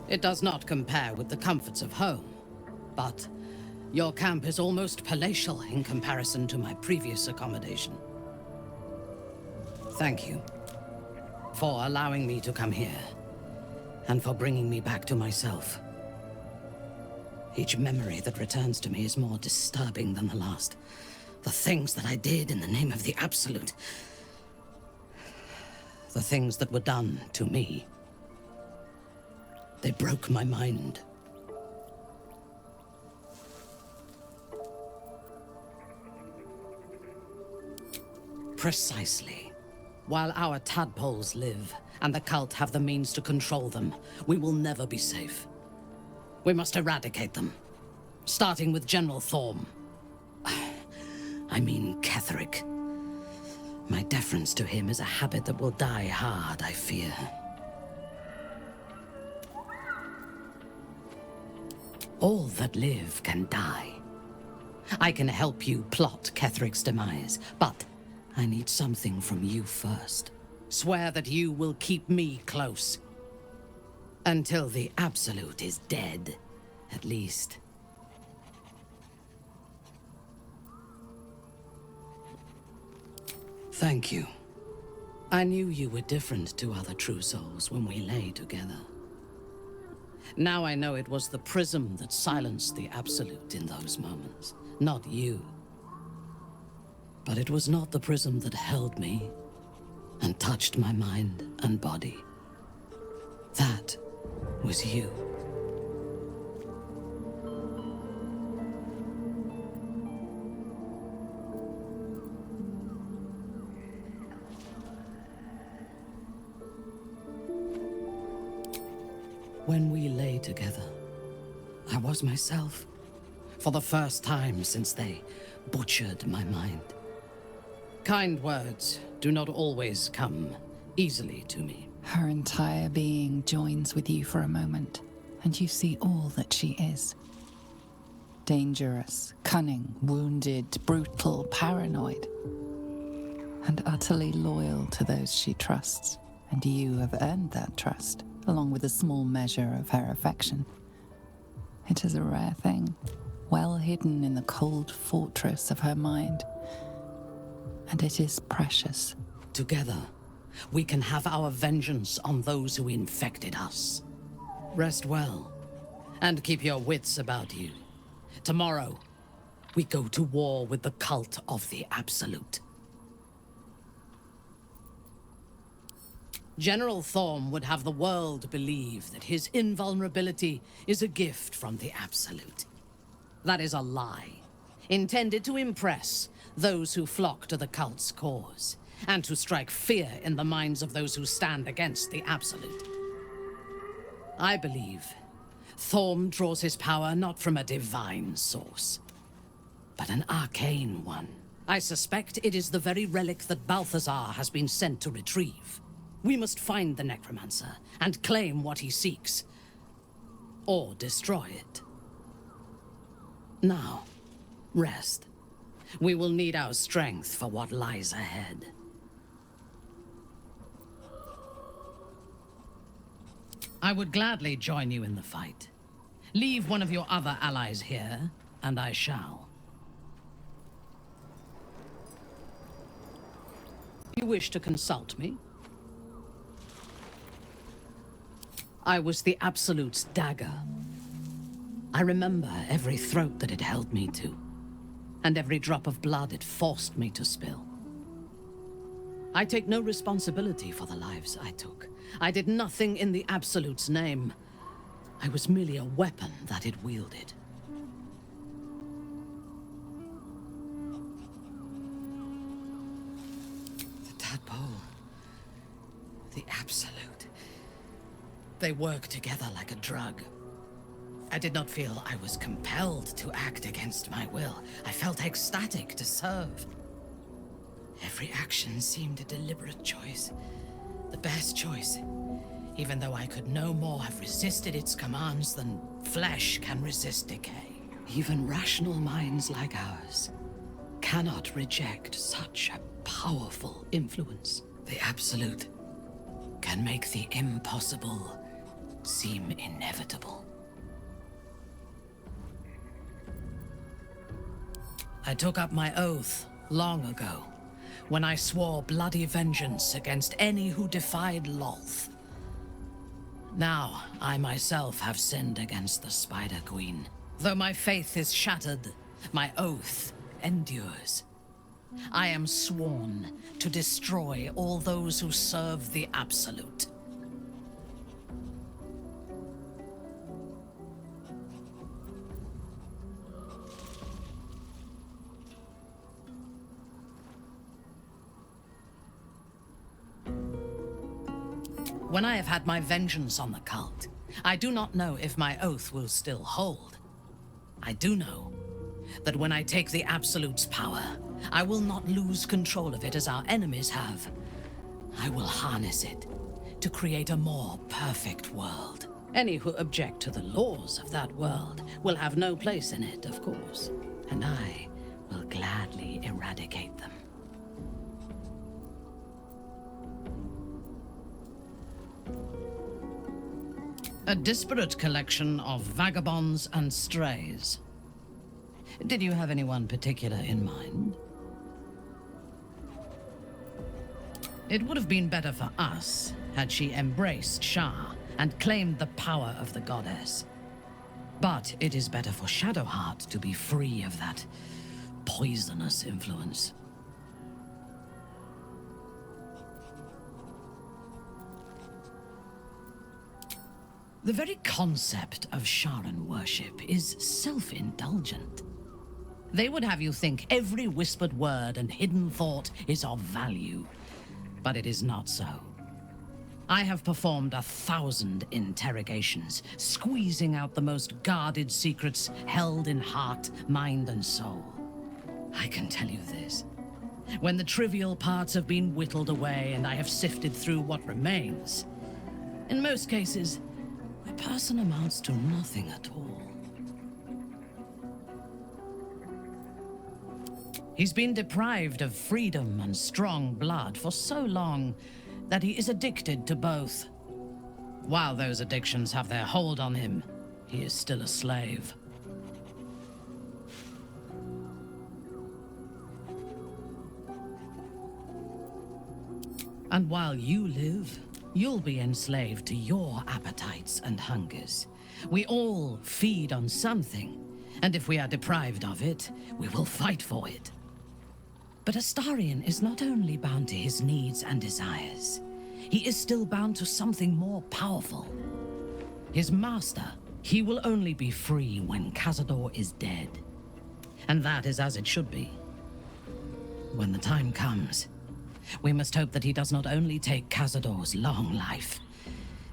It does not compare with the comforts of home, but your camp is almost palatial in comparison to my previous accommodation. Thank you for allowing me to come here, and for bringing me back to myself. Each memory that returns to me is more disturbing than the last. The things that I did in the name of the Absolute. The things that were done to me. They broke my mind. Precisely. While our tadpoles live, and the cult have the means to control them, we will never be safe. We must eradicate them, starting with General Thorne. I mean Ketheric. My deference to him is a habit that will die hard, I fear. All that live can die. I can help you plot Ketheric's demise, but I need something from you first. Swear that you will keep me close. Until the Absolute is dead, at least. Thank you. I knew you were different to other true souls when we lay together. Now I know it was the prism that silenced the Absolute in those moments, not you. But it was not the prism that held me and touched my mind and body. That was you. When we lay together, I was myself. For the first time since they butchered my mind. Kind words do not always come easily to me. Her entire being joins with you for a moment, and you see all that she is. Dangerous, cunning, wounded, brutal, paranoid, and utterly loyal to those she trusts. And you have earned that trust, along with a small measure of her affection. It is a rare thing, well hidden in the cold fortress of her mind. And it is precious. Together, we can have our vengeance on those who infected us. Rest well, and keep your wits about you. Tomorrow, we go to war with the cult of the Absolute. General Thorne would have the world believe that his invulnerability is a gift from the Absolute. That is a lie, intended to impress those who flock to the cult's cause, and to strike fear in the minds of those who stand against the Absolute. I believe Thorne draws his power not from a divine source, but an arcane one. I suspect it is the very relic that Balthazar has been sent to retrieve. We must find the necromancer and claim what he seeks, or destroy it. Now, rest. We will need our strength for what lies ahead. I would gladly join you in the fight. Leave one of your other allies here, and I shall. You wish to consult me? I was the Absolute's dagger. I remember every throat that it held me to, and every drop of blood it forced me to spill. I take no responsibility for the lives I took. I did nothing in the Absolute's name. I was merely a weapon that it wielded. The tadpole. The Absolute. They work together like a drug. I did not feel I was compelled to act against my will. I felt ecstatic to serve. Every action seemed a deliberate choice. The best choice. Even though I could no more have resisted its commands than flesh can resist decay. Even rational minds like ours cannot reject such a powerful influence. The Absolute can make the impossible seem inevitable. I took up my oath long ago, when I swore bloody vengeance against any who defied Lolth. Now, I myself have sinned against the Spider Queen. Though my faith is shattered, my oath endures. I am sworn to destroy all those who serve the Absolute. When I have had my vengeance on the cult, I do not know if my oath will still hold. I do know that when I take the Absolute's power, I will not lose control of it as our enemies have. I will harness it to create a more perfect world. Any who object to the laws of that world will have no place in it, of course, and I will gladly eradicate them. A disparate collection of vagabonds and strays. Did you have anyone particular in mind? It would have been better for us had she embraced Shah and claimed the power of the goddess. But it is better for Shadowheart to be free of that poisonous influence. The very concept of Sharan worship is self-indulgent. They would have you think every whispered word and hidden thought is of value, but it is not so. I have performed 1,000 interrogations, squeezing out the most guarded secrets held in heart, mind, and soul. I can tell you this. When the trivial parts have been whittled away and I have sifted through what remains, in most cases, a person amounts to nothing at all. He's been deprived of freedom and strong blood for so long that he is addicted to both. While those addictions have their hold on him, he is still a slave. And while you live, you'll be enslaved to your appetites and hungers. We all feed on something, and if we are deprived of it, we will fight for it. But Astarion is not only bound to his needs and desires, he is still bound to something more powerful. His master, he will only be free when Cazador is dead. And that is as it should be. When the time comes, we must hope that he does not only take Cazador's long life,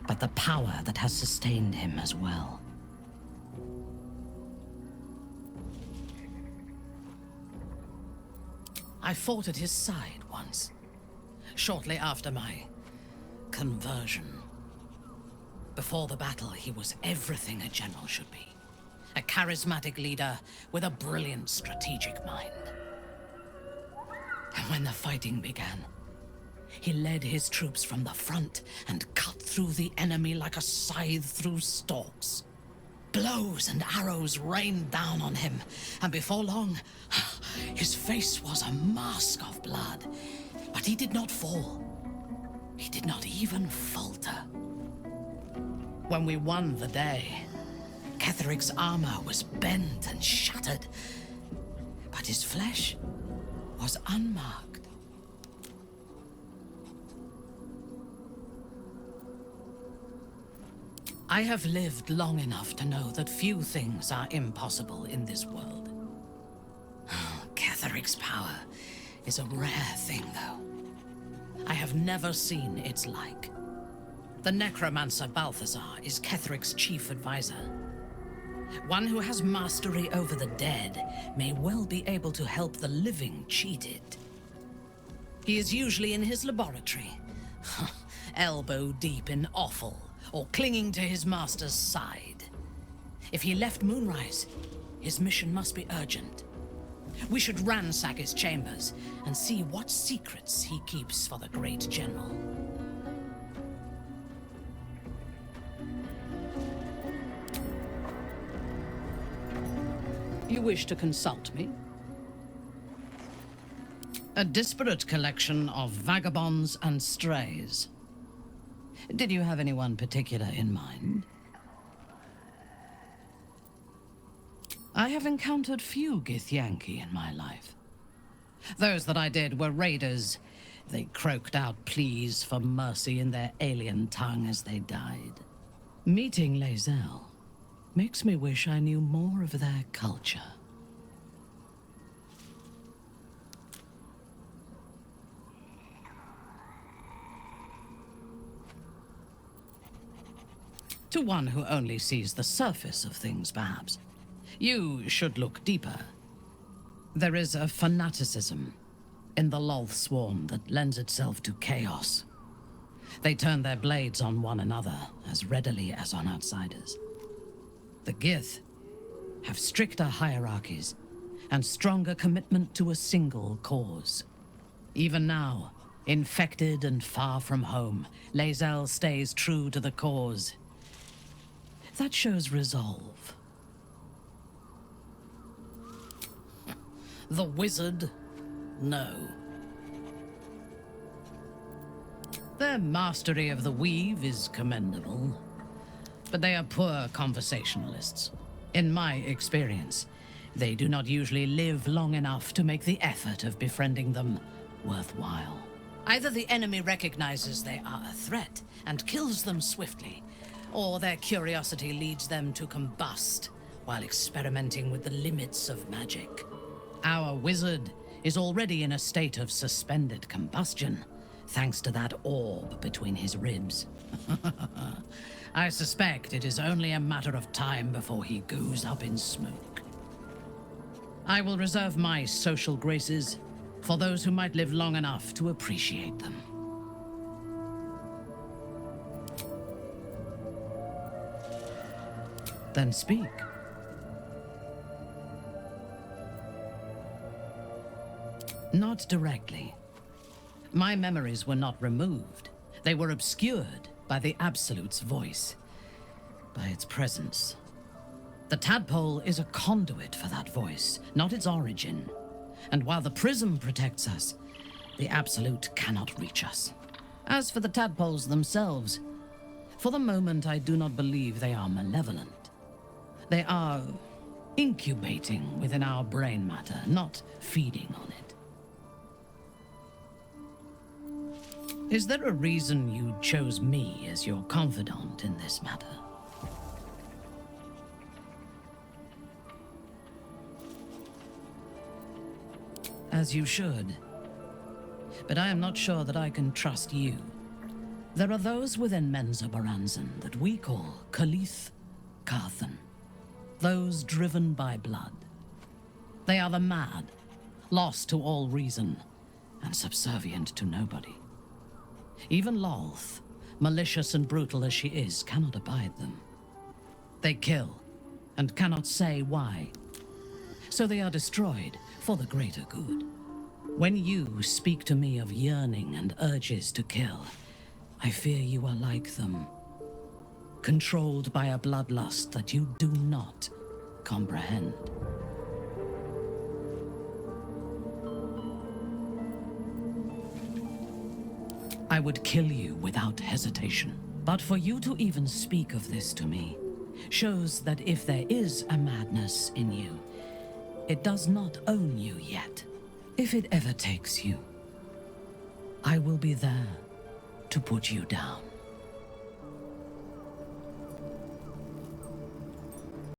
but the power that has sustained him as well. I fought at his side once, shortly after my conversion. Before the battle, he was everything a general should be. A charismatic leader with a brilliant strategic mind. And when the fighting began, he led his troops from the front and cut through the enemy like a scythe through stalks. Blows and arrows rained down on him, and before long, his face was a mask of blood. But he did not fall. He did not even falter. When we won the day, Ketheric's armor was bent and shattered, but his flesh was unmarked. I have lived long enough to know that few things are impossible in this world. Ketheric's power is a rare thing, though. I have never seen its like. The necromancer Balthazar is Ketheric's chief advisor. One who has mastery over the dead may well be able to help the living cheated. He is usually in his laboratory, elbow deep in offal, or clinging to his master's side. If he left Moonrise, his mission must be urgent. We should ransack his chambers and see what secrets he keeps for the great general. You wish to consult me? A disparate collection of vagabonds and strays. Did you have anyone particular in mind? I have encountered few Githyanki in my life. Those that I did were raiders. They croaked out pleas for mercy in their alien tongue as they died. Meeting lae'zel makes me wish I knew more of their culture. To one who only sees the surface of things, perhaps. You should look deeper. There is a fanaticism in the Loth swarm that lends itself to chaos. They turn their blades on one another as readily as on outsiders. The Gith have stricter hierarchies and stronger commitment to a single cause. Even now, infected and far from home, lae'zel stays true to the cause. That shows resolve. The wizard? No. Their mastery of the weave is commendable, but they are poor conversationalists. In my experience, they do not usually live long enough to make the effort of befriending them worthwhile. Either the enemy recognizes they are a threat and kills them swiftly, or their curiosity leads them to combust while experimenting with the limits of magic. Our wizard is already in a state of suspended combustion, thanks to that orb between his ribs. I suspect it is only a matter of time before he goes up in smoke. I will reserve my social graces for those who might live long enough to appreciate them. Then speak. Not directly. My memories were not removed. They were obscured by the Absolute's voice, by its presence. The tadpole is a conduit for that voice, not its origin. And while the prism protects us, the Absolute cannot reach us. As for the tadpoles themselves, for the moment I do not believe they are malevolent. They are incubating within our brain matter, not feeding on it. Is there a reason you chose me as your confidant in this matter? As you should. But I am not sure that I can trust you. There are those within Menzoberranzan that we call Khalith Carthan. Those driven by blood. They are the mad, lost to all reason, and subservient to nobody. Even Loth, malicious and brutal as she is, cannot abide them. They kill, and cannot say why. So they are destroyed for the greater good. When you speak to me of yearning and urges to kill, I fear you are like them. Controlled by a bloodlust that you do not comprehend. I would kill you without hesitation. But for you to even speak of this to me shows that if there is a madness in you, it does not own you yet. If it ever takes you, I will be there to put you down.